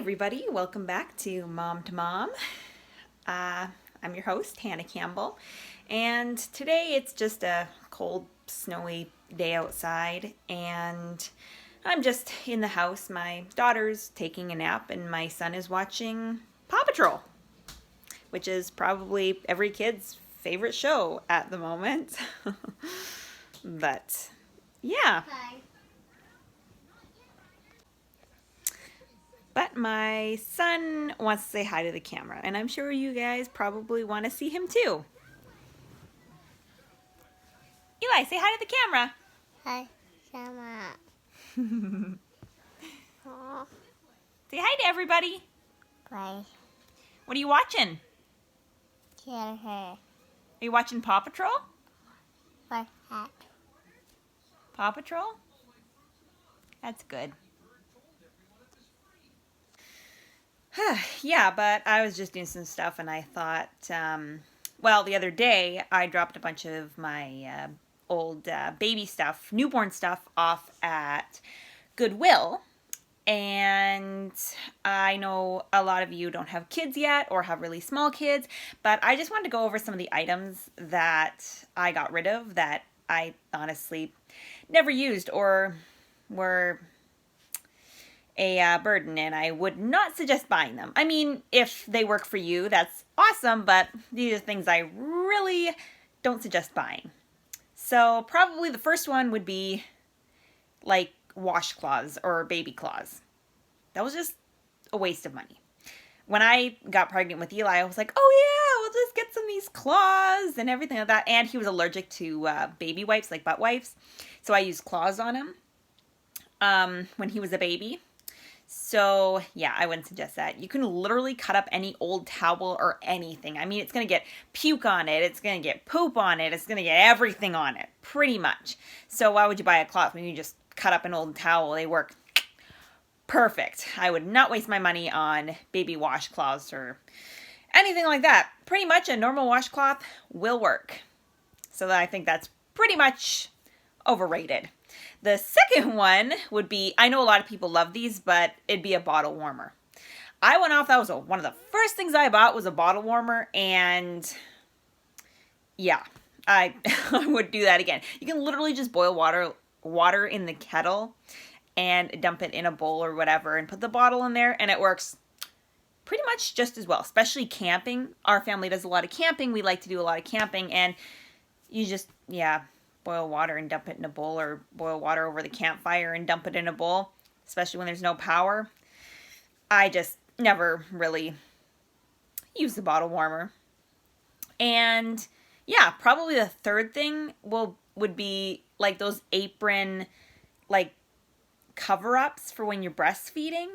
everybody, welcome back to Mom to Mom. I'm your host, Hannah Campbell, and today it's just a cold, snowy day outside, and I'm just in the house. My daughter's taking a nap, and my son is watching Paw Patrol, which is probably every kid's favorite show at the moment. But, yeah. Hi. But my son wants to say hi to the camera, and I'm sure you guys probably want to see him too. Eli, say hi to the camera. Hi, Shama. Oh, Say hi to everybody. bye. What are you watching? Kill her. Are you watching Paw Patrol? What hat? Paw Patrol? That's good. Yeah, but I was just doing some stuff and I thought, well, the other day I dropped a bunch of my old baby stuff, newborn stuff off at Goodwill. And I know a lot of you don't have kids yet or have really small kids, but I just wanted to go over some of the items that I got rid of that I honestly never used or were a burden, and I would not suggest buying them. I mean, if they work for you, that's awesome, but these are things I really don't suggest buying. So probably the first one would be like washcloths or baby cloths. That was just a waste of money. When I got pregnant with Eli, I was like, oh yeah, we'll just get some of these cloths and everything like that. And he was allergic to baby wipes, like butt wipes. So I used cloths on him when he was a baby. So yeah, I wouldn't suggest that. You can literally cut up any old towel or anything. I mean, it's going to get puke on it. It's going to get poop on it. It's going to get everything on it, pretty much. So why would you buy a cloth when you just cut up an old towel? They work perfect. I would not waste my money on baby washcloths or anything like that. Pretty much a normal washcloth will work. So I think that's pretty much overrated. The second one would be, I know a lot of people love these, but it'd be a bottle warmer. I went off, that was one of the first things I bought was a bottle warmer, and yeah, I would do that again. You can literally just boil water in the kettle and dump it in a bowl or whatever and put the bottle in there, and it works pretty much just as well, especially camping. Our family does a lot of camping. We like to do a lot of camping, and you just, yeah, boil water and dump it in a bowl, or boil water over the campfire and dump it in a bowl, especially when there's no power. I just never really use the bottle warmer. And yeah, probably the third thing would be like those apron like cover-ups for when you're breastfeeding.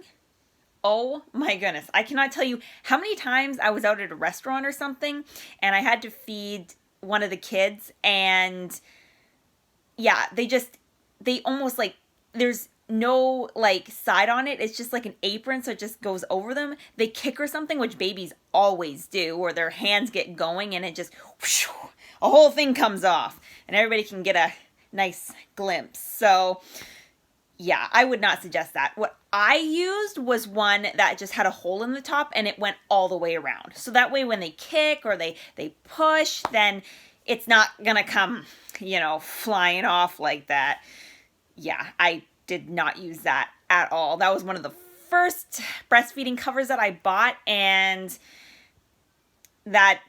Oh my goodness. I cannot tell you how many times I was out at a restaurant or something and I had to feed one of the kids, and yeah, they almost like, there's no like side on it. It's just like an apron, so it just goes over them. They kick or something, which babies always do, or their hands get going and it just, whoosh, a whole thing comes off and everybody can get a nice glimpse. So yeah, I would not suggest that. What I used was one that just had a hole in the top and it went all the way around. So that way when they kick or they push, then it's not gonna come, flying off like that. Yeah, I did not use that at all. That was one of the first breastfeeding covers that I bought, and that,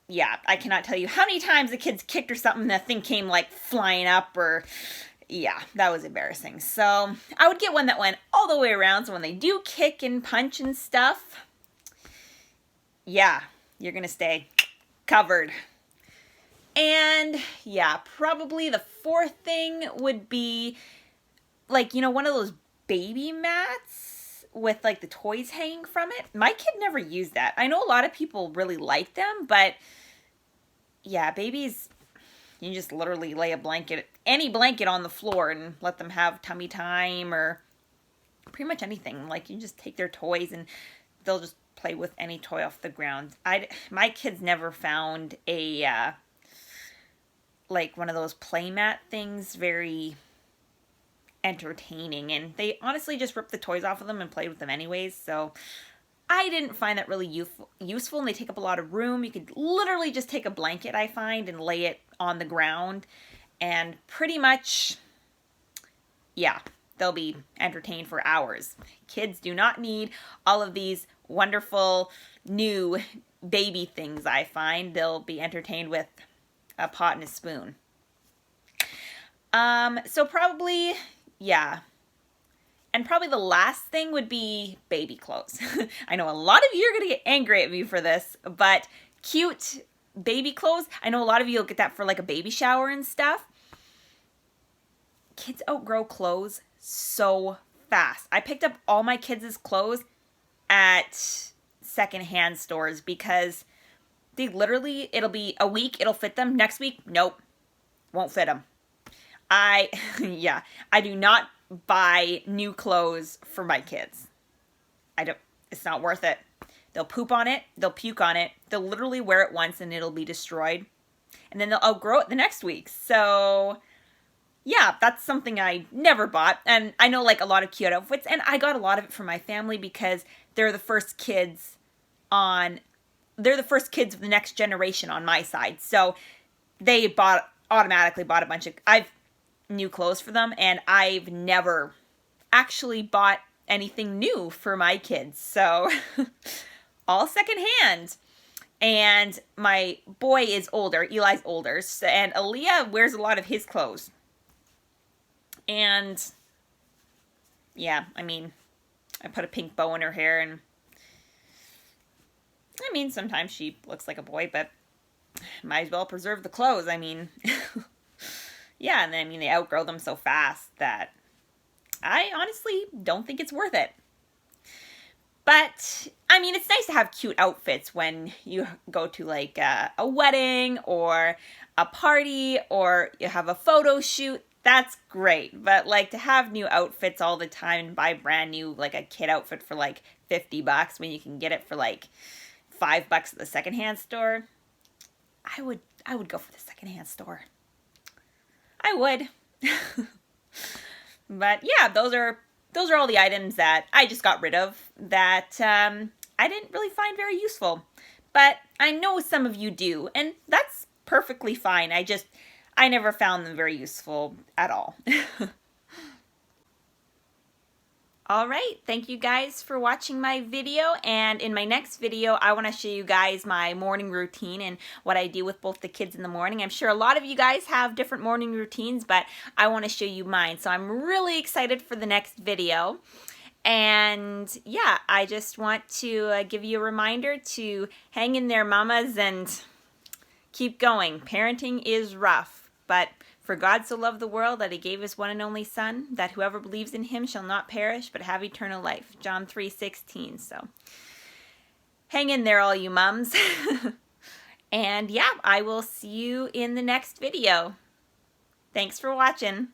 yeah, I cannot tell you how many times the kids kicked or something, that thing came like flying up, or yeah, that was embarrassing. So I would get one that went all the way around, so when they do kick and punch and stuff, yeah, you're gonna stay covered. And yeah, probably the fourth thing would be like, one of those baby mats with like the toys hanging from it. My kid never used that. I know a lot of people really like them, but yeah, babies, you just literally lay any blanket on the floor and let them have tummy time or pretty much anything. Like, you just take their toys and they'll just play with any toy off the ground. My kids never found a like one of those playmat things very entertaining, and they honestly just ripped the toys off of them and played with them anyways, so I didn't find that really useful, and they take up a lot of room. You could literally just take a blanket, I find, and lay it on the ground, and pretty much, yeah, they'll be entertained for hours. Kids do not need all of these wonderful new baby things, I find. They'll be entertained with a pot and a spoon. So probably, yeah. And probably the last thing would be baby clothes. I know a lot of you are going to get angry at me for this, but cute baby clothes, I know a lot of you will get that for like a baby shower and stuff. Kids outgrow clothes so fast. I picked up all my kids' clothes at secondhand stores because they literally, it'll be a week, it'll fit them. Next week, nope, won't fit them. Yeah, I do not buy new clothes for my kids. It's not worth it. They'll poop on it, they'll puke on it, they'll literally wear it once and it'll be destroyed. And then they'll outgrow it the next week. So yeah, that's something I never bought. And I know like a lot of cute outfits, and I got a lot of it for my family because they're the first kids of the next generation on my side. So they automatically bought a bunch of new clothes for them, and I've never actually bought anything new for my kids. So all secondhand. And my boy is older, Eli's older, and Aaliyah wears a lot of his clothes. And yeah, I mean, I put a pink bow in her hair, and I mean, sometimes she looks like a boy, but might as well preserve the clothes. I mean, yeah, and then, I mean, they outgrow them so fast that I honestly don't think it's worth it. But, I mean, it's nice to have cute outfits when you go to, like, a wedding or a party or you have a photo shoot. That's great. But, like, to have new outfits all the time and buy brand new, like, a kid outfit for, like, $50 when you can get it for, like, $5 at the secondhand store, I would go for the secondhand store. I would. But yeah, those are all the items that I just got rid of that I didn't really find very useful. But I know some of you do, and that's perfectly fine. I never found them very useful at all. All right, thank you guys for watching my video, and in my next video I want to show you guys my morning routine and what I do with both the kids in the morning. I'm sure a lot of you guys have different morning routines, but I want to show you mine, so I'm really excited for the next video. And yeah, I just want to give you a reminder to hang in there, mamas, and keep going. Parenting is rough, but for God so loved the world that he gave his one and only Son, that whoever believes in him shall not perish, but have eternal life. John 3:16. So hang in there, all you mums. And yeah, I will see you in the next video. Thanks for watching.